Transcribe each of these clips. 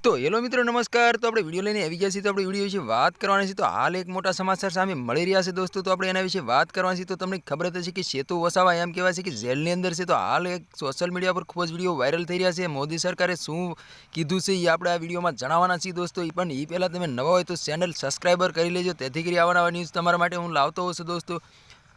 તો હેલો મિત્રો નમસ્કાર। તો આપણે વિડીયો લઈને આવી ગયા છીએ। તો આપણે વિડીયો વિશે વાત કરવાની છે। તો હાલ એક મોટા સમાચાર સામે મળી રહ્યા છે દોસ્તો। તો આપણે એના વિશે વાત કરવાની છે। તો તમને ખબર જ હશે કે સેતુ વસાવા એમ કહેવાય છે કે જેલની અંદર છે। તો હાલ એક સોશિયલ મીડિયા પર ખૂબ જ વિડીયો વાયરલ થઈ રહ્યા છે। મોદી સરકારે શું કીધું છે એ આપણે આ વિડીયોમાં જણાવવાના છીએ દોસ્તો। એ પણ એ પહેલાં તમે નવા હોય તો ચેનલ સબસ્ક્રાઈબર કરી લેજો, તેથી કરી આવા ન્યૂઝ તમારા માટે હું લાવતો હોઉં છું દોસ્તો।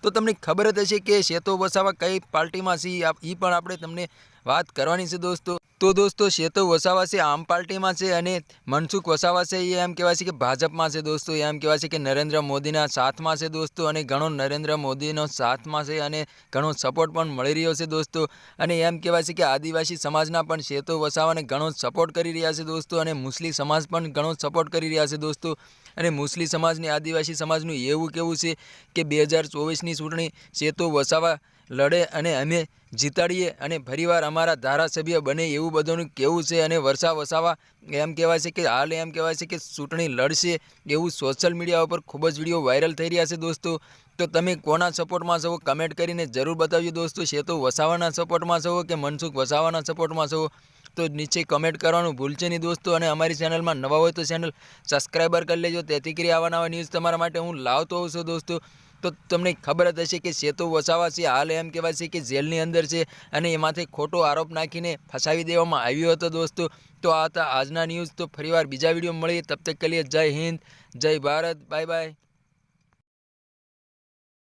તો તમને ખબર જ હશે કે સેતુ વસાવા કઈ પાર્ટીમાં છે એ પણ આપણે તમને વાત કરવાની છે દોસ્તો। તો દોસ્તો સેતુ વસાવા છે આમ પાર્ટીમાં છે અને મનસુખ વસાવા છે એ એમ કહેવાય છે કે ભાજપમાં છે દોસ્તો। એમ કહેવાય છે કે નરેન્દ્ર મોદીના સાથમાં છે દોસ્તો, અને ઘણો નરેન્દ્ર મોદીનો સાથમાં છે અને ઘણો સપોર્ટ પણ મળી રહ્યો છે દોસ્તો। અને એમ કહેવાય છે કે આદિવાસી સમાજના પણ સેતુ વસાવાને ઘણો સપોર્ટ કરી રહ્યા છે દોસ્તો, અને મુસ્લિમ સમાજ પણ ઘણો સપોર્ટ કરી રહ્યા છે દોસ્તો। અને મુસ્લિમ સમાજને આદિવાસી સમાજનું એવું કહેવું છે કે 2024ની ચૂંટણી સેતુ વસાવા લડે અને અમે જીતાડીએ અને ફરીવાર અમારા ધારાસભ્ય બને, એવું બધાનું કહેવું છે। અને વર્ષા વસાવા એમ કહેવાય છે કે હાલ એમ કહેવાય છે કે ચૂંટણી લડશે, એવું સોશિયલ મીડિયા ઉપર ખૂબ જ વિડીયો વાયરલ થઈ રહ્યા છે દોસ્તો। તો તમે કોના સપોર્ટમાં છો કમેન્ટ કરીને જરૂર બતાવજો દોસ્તો। સેતુ વસાવાના સપોર્ટમાં છો કે મનસુખ વસાવાના સપોર્ટમાં છો, તો નીચે કમેન્ટ કરવાનું ભૂલશે નહીં દોસ્તો। અને અમારી ચેનલમાં નવા હોય તો ચેનલ સબસ્ક્રાઈબર કરી લેજો, તેથી કરી આવા નવા ન્યૂઝ તમારા માટે હું લાવતો હોઉં છું દોસ્તો। તો તમને ખબર જ હશે કે સેતુ વસાવા છે હાલ એમ કહેવાય છે કે જેલની અંદર છે, અને એમાંથી ખોટો આરોપ નાખીને ફસાવી દેવામાં આવ્યો હતો દોસ્તો। તો આ હતા આજના ન્યૂઝ। તો ફરીવાર બીજા વિડીયો મળીએ, તબ તક કે લીએ જય હિન્દ, જય ભારત, બાય બાય।